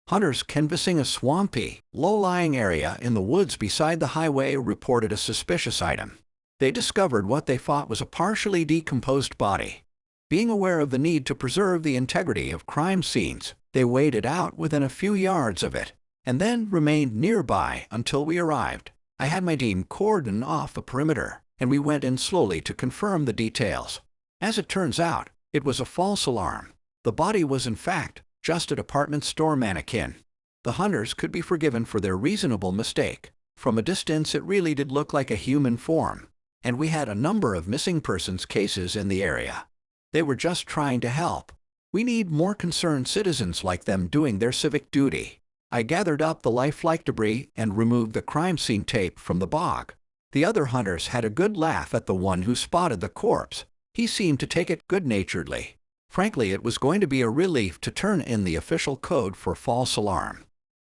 Hunters canvassing a swampy, low-lying area in the woods beside the highway reported a suspicious item. They discovered what they thought was a partially decomposed body. Being aware of the need to preserve the integrity of crime scenes, they waited out within a few yards of it, and then remained nearby until we arrived. I had my team cordon off the perimeter, and we went in slowly to confirm the details. As it turns out, it was a false alarm. The body was in fact just a department store mannequin. The hunters could be forgiven for their reasonable mistake. From a distance it really did look like a human form, and we had a number of missing persons cases in the area. They were just trying to help. We need more concerned citizens like them doing their civic duty. I gathered up the lifelike debris and removed the crime scene tape from the bog. The other hunters had a good laugh at the one who spotted the corpse. He seemed to take it good-naturedly. Frankly, it was going to be a relief to turn in the official code for false alarm.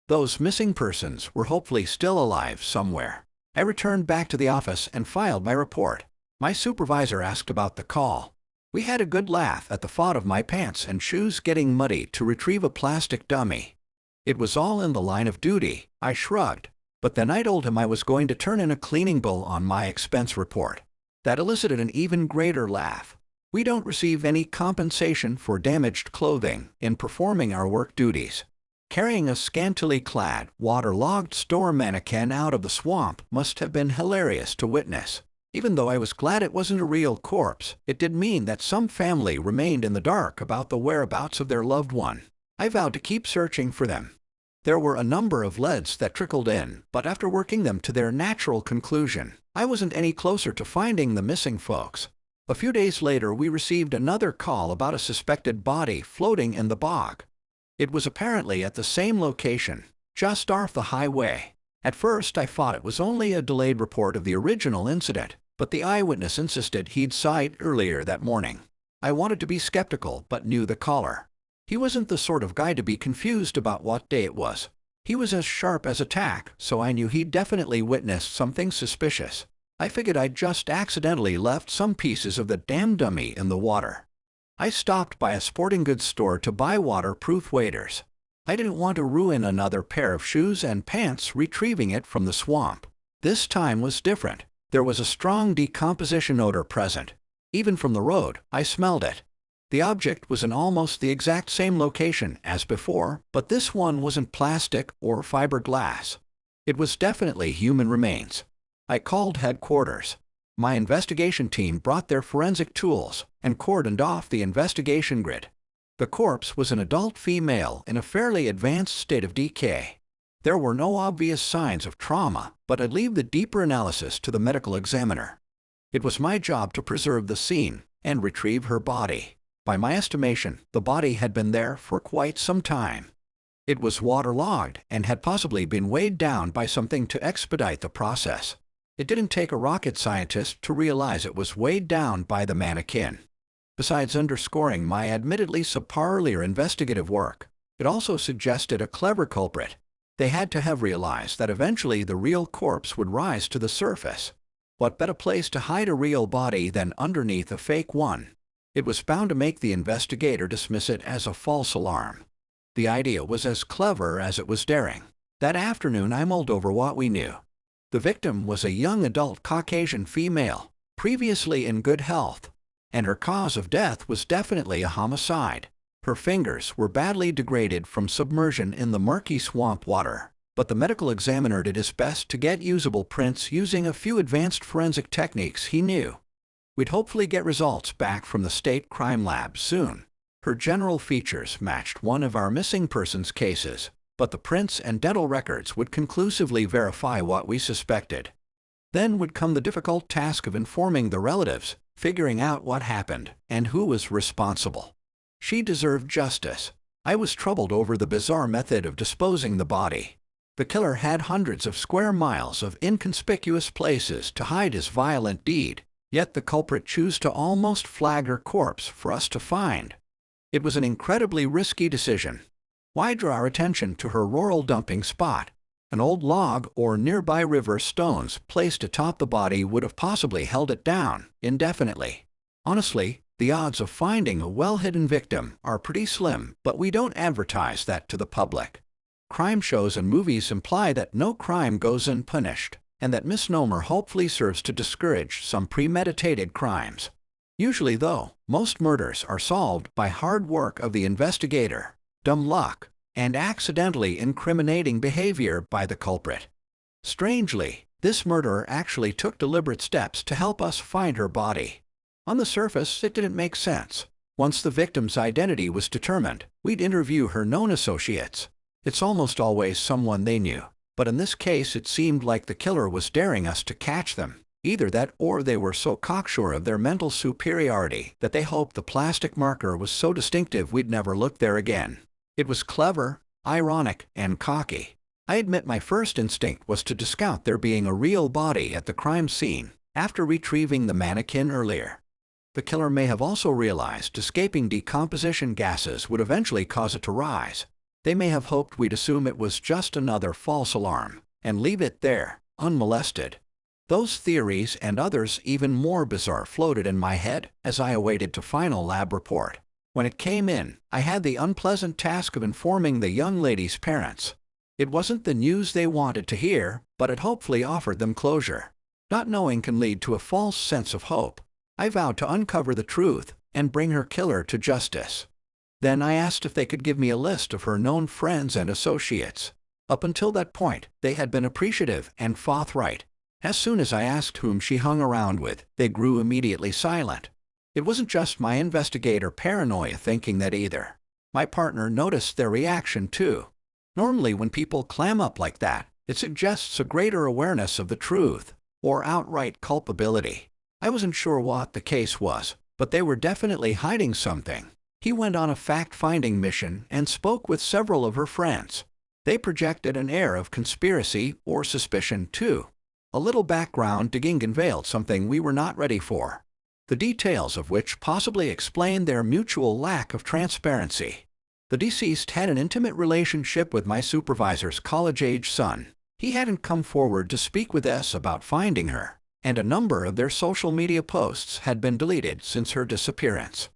Those missing persons were hopefully still alive somewhere. I returned back to the office and filed my report. My supervisor asked about the call. We had a good laugh at the thought of my pants and shoes getting muddy to retrieve a plastic dummy. It was all in the line of duty, I shrugged. But then I told him I was going to turn in a cleaning bill on my expense report. That elicited an even greater laugh. We don't receive any compensation for damaged clothing in performing our work duties. Carrying a scantily clad, waterlogged store mannequin out of the swamp must have been hilarious to witness. Even though I was glad it wasn't a real corpse, it did mean that some family remained in the dark about the whereabouts of their loved one. I vowed to keep searching for them. There were a number of leads that trickled in, but after working them to their natural conclusion, I wasn't any closer to finding the missing folks. A few days later, we received another call about a suspected body floating in the bog. It was apparently at the same location, just off the highway. At first, I thought it was only a delayed report of the original incident, but the eyewitness insisted he'd saw it earlier that morning. I wanted to be skeptical, but knew the caller. He wasn't the sort of guy to be confused about what day it was. He was as sharp as a tack, so I knew he'd definitely witnessed something suspicious. I figured I'd just accidentally left some pieces of the damn dummy in the water. I stopped by a sporting goods store to buy waterproof waders. I didn't want to ruin another pair of shoes and pants retrieving it from the swamp. This time was different. There was a strong decomposition odor present. Even from the road, I smelled it. The object was in almost the exact same location as before, but this one wasn't plastic or fiberglass. It was definitely human remains. I called headquarters. My investigation team brought their forensic tools and cordoned off the investigation grid. The corpse was an adult female in a fairly advanced state of decay. There were no obvious signs of trauma, but I'd leave the deeper analysis to the medical examiner. It was my job to preserve the scene and retrieve her body. By my estimation, the body had been there for quite some time. It was waterlogged and had possibly been weighed down by something to expedite the process. It didn't take a rocket scientist to realize it was weighed down by the mannequin. Besides underscoring my admittedly subpar earlier investigative work, it also suggested a clever culprit. They had to have realized that eventually the real corpse would rise to the surface. What better place to hide a real body than underneath a fake one? It was bound to make the investigator dismiss it as a false alarm. The idea was as clever as it was daring. That afternoon I mulled over what we knew. The victim was a young adult Caucasian female, previously in good health, and her cause of death was definitely a homicide. Her fingers were badly degraded from submersion in the murky swamp water, but the medical examiner did his best to get usable prints using a few advanced forensic techniques he knew. We'd hopefully get results back from the state crime lab soon. Her general features matched one of our missing persons cases, but the prints and dental records would conclusively verify what we suspected. Then would come the difficult task of informing the relatives, figuring out what happened, and who was responsible. She deserved justice. I was troubled over the bizarre method of disposing the body. The killer had hundreds of square miles of inconspicuous places to hide his violent deed, yet the culprit chose to almost flag her corpse for us to find. It was an incredibly risky decision. Why draw our attention to her rural dumping spot? An old log or nearby river stones placed atop the body would have possibly held it down indefinitely. Honestly, the odds of finding a well-hidden victim are pretty slim, but we don't advertise that to the public. Crime shows and movies imply that no crime goes unpunished, and that misnomer hopefully serves to discourage some premeditated crimes. Usually, though, most murders are solved by hard work of the investigator, dumb luck, and accidentally incriminating behavior by the culprit. Strangely, this murderer actually took deliberate steps to help us find her body. On the surface, it didn't make sense. Once the victim's identity was determined, we'd interview her known associates. It's almost always someone they knew, but in this case it seemed like the killer was daring us to catch them. Either that or they were so cocksure of their mental superiority that they hoped the plastic marker was so distinctive we'd never look there again. It was clever, ironic, and cocky. I admit my first instinct was to discount there being a real body at the crime scene after retrieving the mannequin earlier. The killer may have also realized escaping decomposition gases would eventually cause it to rise. They may have hoped we'd assume it was just another false alarm and leave it there, unmolested. Those theories and others even more bizarre floated in my head as I awaited the final lab report. When it came in, I had the unpleasant task of informing the young lady's parents. It wasn't the news they wanted to hear, but it hopefully offered them closure. Not knowing can lead to a false sense of hope. I vowed to uncover the truth and bring her killer to justice. Then I asked if they could give me a list of her known friends and associates. Up until that point, they had been appreciative and forthright. As soon as I asked whom she hung around with, they grew immediately silent. It wasn't just my investigator paranoia thinking that either. My partner noticed their reaction too. Normally when people clam up like that, it suggests a greater awareness of the truth, or outright culpability. I wasn't sure what the case was, but they were definitely hiding something. He went on a fact-finding mission and spoke with several of her friends. They projected an air of conspiracy or suspicion too. A little background digging unveiled something we were not ready for, the details of which possibly explained their mutual lack of transparency. The deceased had an intimate relationship with my supervisor's college-age son. He hadn't come forward to speak with us about finding her, and a number of their social media posts had been deleted since her disappearance.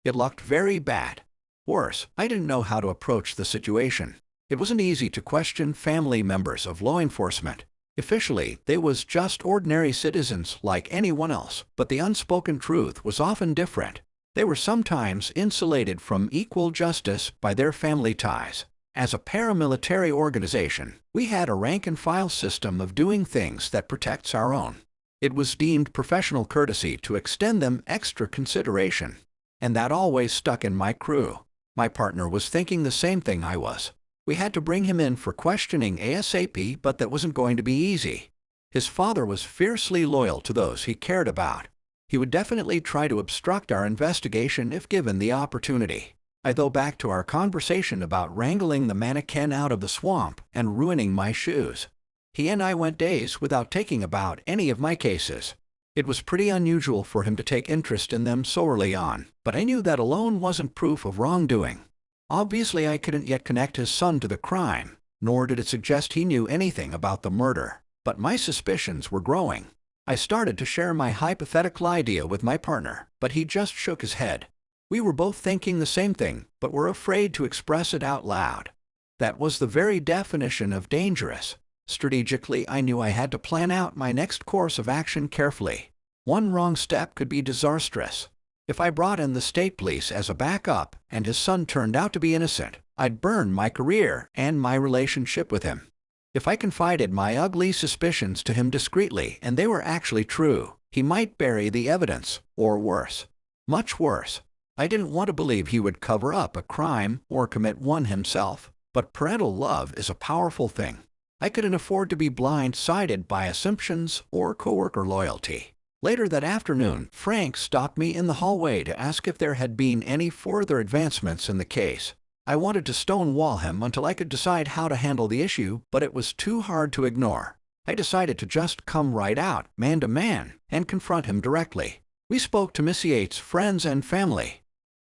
It looked very bad. Worse, I didn't know how to approach the situation. It wasn't easy to question family members of law enforcement. Officially, they was just ordinary citizens like anyone else, but the unspoken truth was often different. They were sometimes insulated from equal justice by their family ties. As a paramilitary organization, we had a rank-and-file system of doing things that protects our own. It was deemed professional courtesy to extend them extra consideration. And that always stuck in my crew. My partner was thinking the same thing I was. We had to bring him in for questioning ASAP, but that wasn't going to be easy. His father was fiercely loyal to those he cared about. He would definitely try to obstruct our investigation if given the opportunity. I go back to our conversation about wrangling the mannequin out of the swamp and ruining my shoes. He and I went days without talking about any of my cases. It was pretty unusual for him to take interest in them so early on, but I knew that alone wasn't proof of wrongdoing. Obviously, I couldn't yet connect his son to the crime, nor did it suggest he knew anything about the murder. But my suspicions were growing. I started to share my hypothetical idea with my partner, but he just shook his head. We were both thinking the same thing, but were afraid to express it out loud. That was the very definition of dangerous. Strategically, I knew I had to plan out my next course of action carefully. One wrong step could be disastrous. If I brought in the state police as a backup and his son turned out to be innocent, I'd burn my career and my relationship with him. If I confided my ugly suspicions to him discreetly and they were actually true, he might bury the evidence, or worse. Much worse. I didn't want to believe he would cover up a crime or commit one himself, but parental love is a powerful thing. I couldn't afford to be blindsided by assumptions or coworker loyalty. Later that afternoon, Frank stopped me in the hallway to ask if there had been any further advancements in the case. I wanted to stonewall him until I could decide how to handle the issue, but it was too hard to ignore. I decided to just come right out, man to man, and confront him directly. We spoke to Miss Yates' friends and family.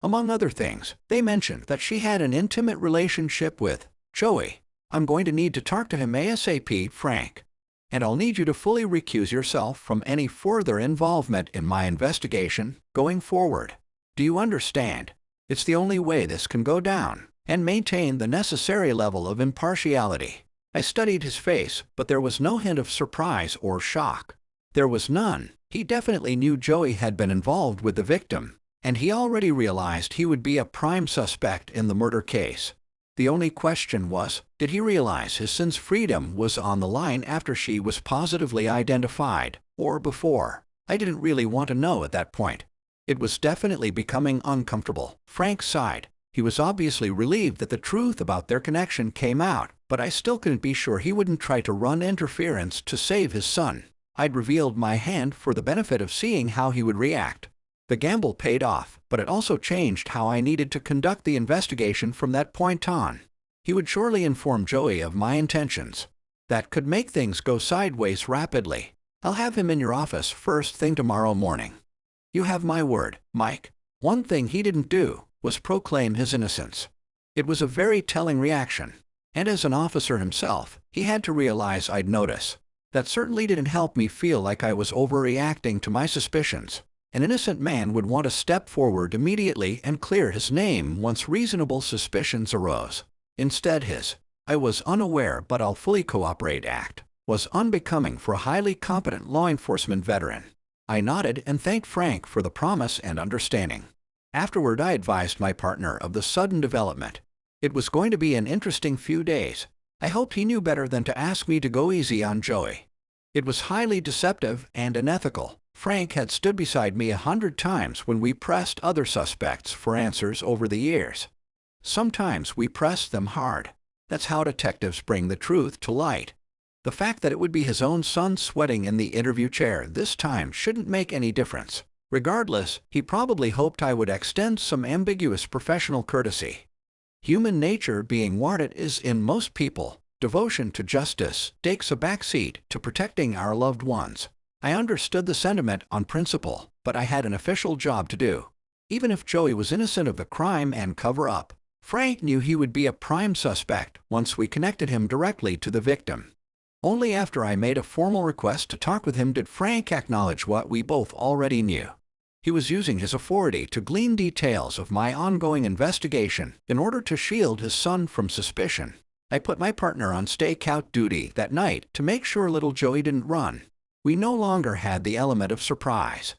Among other things, they mentioned that she had an intimate relationship with Joey. I'm going to need to talk to him ASAP, Frank. And I'll need you to fully recuse yourself from any further involvement in my investigation going forward. Do you understand? It's the only way this can go down. and maintain the necessary level of impartiality. I studied his face, but there was no hint of surprise or shock. There was none. He definitely knew Joey had been involved with the victim, and he already realized he would be a prime suspect in the murder case. The only question was, did he realize his son's freedom was on the line after she was positively identified, or before? I didn't really want to know at that point. It was definitely becoming uncomfortable. Frank sighed. He was obviously relieved that the truth about their connection came out, but I still couldn't be sure he wouldn't try to run interference to save his son. I'd revealed my hand for the benefit of seeing how he would react. The gamble paid off, but it also changed how I needed to conduct the investigation from that point on. He would surely inform Joey of my intentions. That could make things go sideways rapidly. I'll have him in your office first thing tomorrow morning. You have my word, Mike. One thing he didn't do was proclaim his innocence. It was a very telling reaction, and as an officer himself, he had to realize I'd notice. That certainly didn't help me feel like I was overreacting to my suspicions. An innocent man would want to step forward immediately and clear his name once reasonable suspicions arose. Instead "I was unaware but I'll fully cooperate" act was unbecoming for a highly competent law enforcement veteran. I nodded and thanked Frank for the promise and understanding. Afterward, I advised my partner of the sudden development. It was going to be an interesting few days. I hoped he knew better than to ask me to go easy on Joey. It was highly deceptive and unethical. Frank had stood beside me 100 times when we pressed other suspects for answers over the years. Sometimes we pressed them hard. That's how detectives bring the truth to light. The fact that it would be his own son sweating in the interview chair this time shouldn't make any difference. Regardless, he probably hoped I would extend some ambiguous professional courtesy. Human nature being what it is in most people, devotion to justice takes a backseat to protecting our loved ones. I understood the sentiment on principle, but I had an official job to do. Even if Joey was innocent of the crime and cover-up, Frank knew he would be a prime suspect once we connected him directly to the victim. Only after I made a formal request to talk with him did Frank acknowledge what we both already knew. He was using his authority to glean details of my ongoing investigation in order to shield his son from suspicion. I put my partner on stakeout duty that night to make sure little Joey didn't run. We no longer had the element of surprise.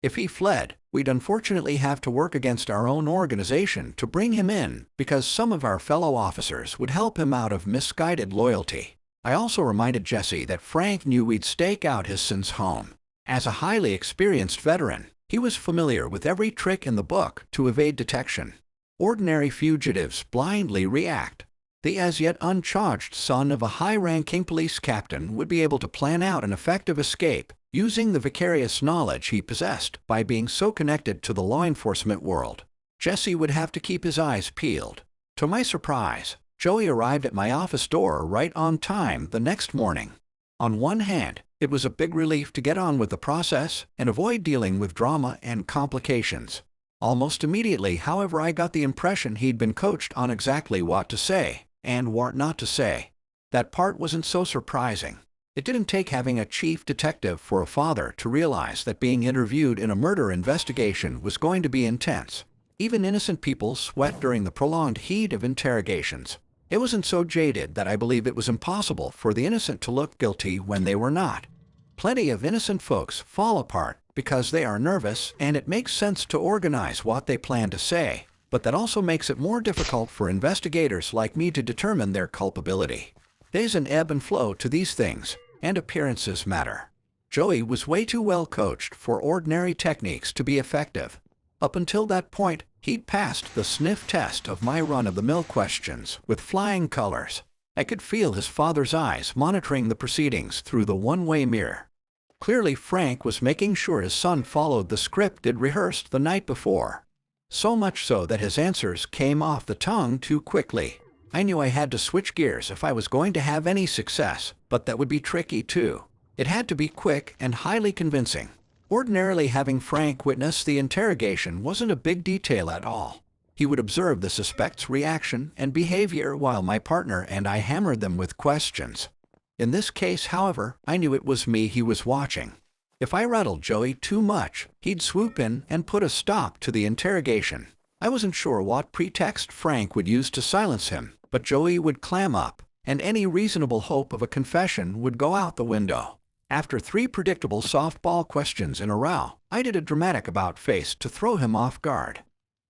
If he fled, we'd unfortunately have to work against our own organization to bring him in because some of our fellow officers would help him out of misguided loyalty. I also reminded Jesse that Frank knew we'd stake out his son's home. As a highly experienced veteran, he was familiar with every trick in the book to evade detection. Ordinary fugitives blindly react. The as-yet uncharged son of a high-ranking police captain would be able to plan out an effective escape using the vicarious knowledge he possessed by being so connected to the law enforcement world. Jesse would have to keep his eyes peeled. To my surprise, Joey arrived at my office door right on time the next morning. On one hand, it was a big relief to get on with the process and avoid dealing with drama and complications. Almost immediately, however, I got the impression he'd been coached on exactly what to say and what not to say. That part wasn't so surprising. It didn't take having a chief detective for a father to realize that being interviewed in a murder investigation was going to be intense. Even innocent people sweat during the prolonged heat of interrogations. It wasn't so jaded that I believe it was impossible for the innocent to look guilty when they were not. Plenty of innocent folks fall apart because they are nervous, and it makes sense to organize what they plan to say, but that also makes it more difficult for investigators like me to determine their culpability. There's an ebb and flow to these things, and appearances matter. Joey was way too well coached for ordinary techniques to be effective. Up until that point, he'd passed the sniff test of my run-of-the-mill questions with flying colors. I could feel his father's eyes monitoring the proceedings through the one-way mirror. Clearly, Frank was making sure his son followed the script he'd rehearsed the night before. So much so that his answers came off the tongue too quickly. I knew I had to switch gears if I was going to have any success, but that would be tricky too. It had to be quick and highly convincing. Ordinarily, having Frank witness the interrogation wasn't a big detail at all. He would observe the suspect's reaction and behavior while my partner and I hammered them with questions. In this case, however, I knew it was me he was watching. If I rattled Joey too much, he'd swoop in and put a stop to the interrogation. I wasn't sure what pretext Frank would use to silence him, but Joey would clam up, and any reasonable hope of a confession would go out the window. After 3 predictable softball questions in a row, I did a dramatic about-face to throw him off guard.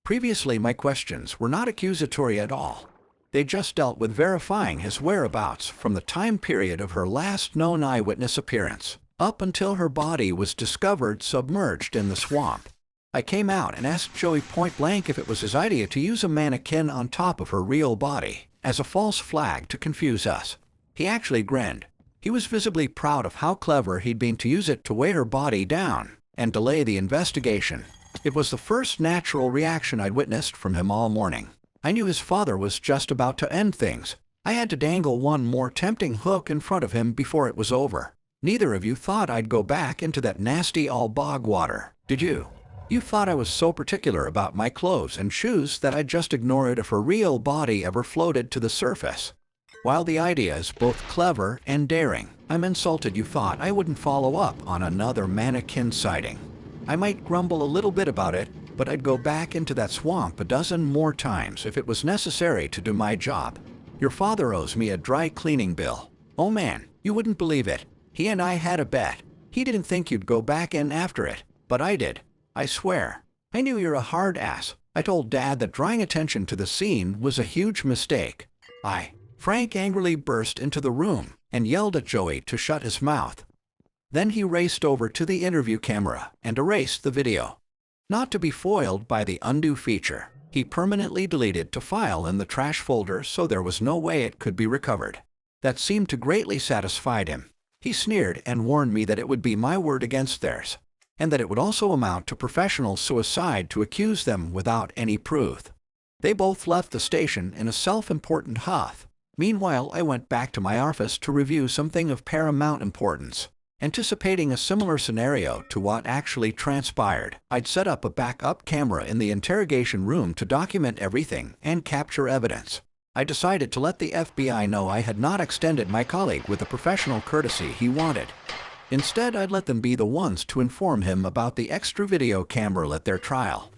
Previously, my questions were not accusatory at all. They just dealt with verifying his whereabouts from the time period of her last known eyewitness appearance, up until her body was discovered submerged in the swamp. I came out and asked Joey point-blank if it was his idea to use a mannequin on top of her real body as a false flag to confuse us. He actually grinned. He was visibly proud of how clever he'd been to use it to weigh her body down and delay the investigation. It was the first natural reaction I'd witnessed from him all morning. I knew his father was just about to end things. I had to dangle one more tempting hook in front of him before it was over. Neither of you thought I'd go back into that nasty all-bog water, did you? You thought I was so particular about my clothes and shoes that I'd just ignore it if her real body ever floated to the surface. While the idea is both clever and daring, I'm insulted you thought I wouldn't follow up on another mannequin sighting. I might grumble a little bit about it, but I'd go back into that swamp a dozen more times if it was necessary to do my job. Your father owes me a dry cleaning bill. Oh man, you wouldn't believe it. He and I had a bet. He didn't think you'd go back in after it, but I did. I swear. I knew you're a hard ass. I told Dad that drawing attention to the scene was a huge mistake. Frank angrily burst into the room and yelled at Joey to shut his mouth. Then he raced over to the interview camera and erased the video. Not to be foiled by the undo feature, he permanently deleted the file in the trash folder so there was no way it could be recovered. That seemed to greatly satisfy him. He sneered and warned me that it would be my word against theirs, and that it would also amount to professional suicide to accuse them without any proof. They both left the station in a self-important huff. Meanwhile, I went back to my office to review something of paramount importance. Anticipating a similar scenario to what actually transpired, I'd set up a backup camera in the interrogation room to document everything and capture evidence. I decided to let the FBI know I had not extended my colleague with the professional courtesy he wanted. Instead, I'd let them be the ones to inform him about the extra video camera at their trial.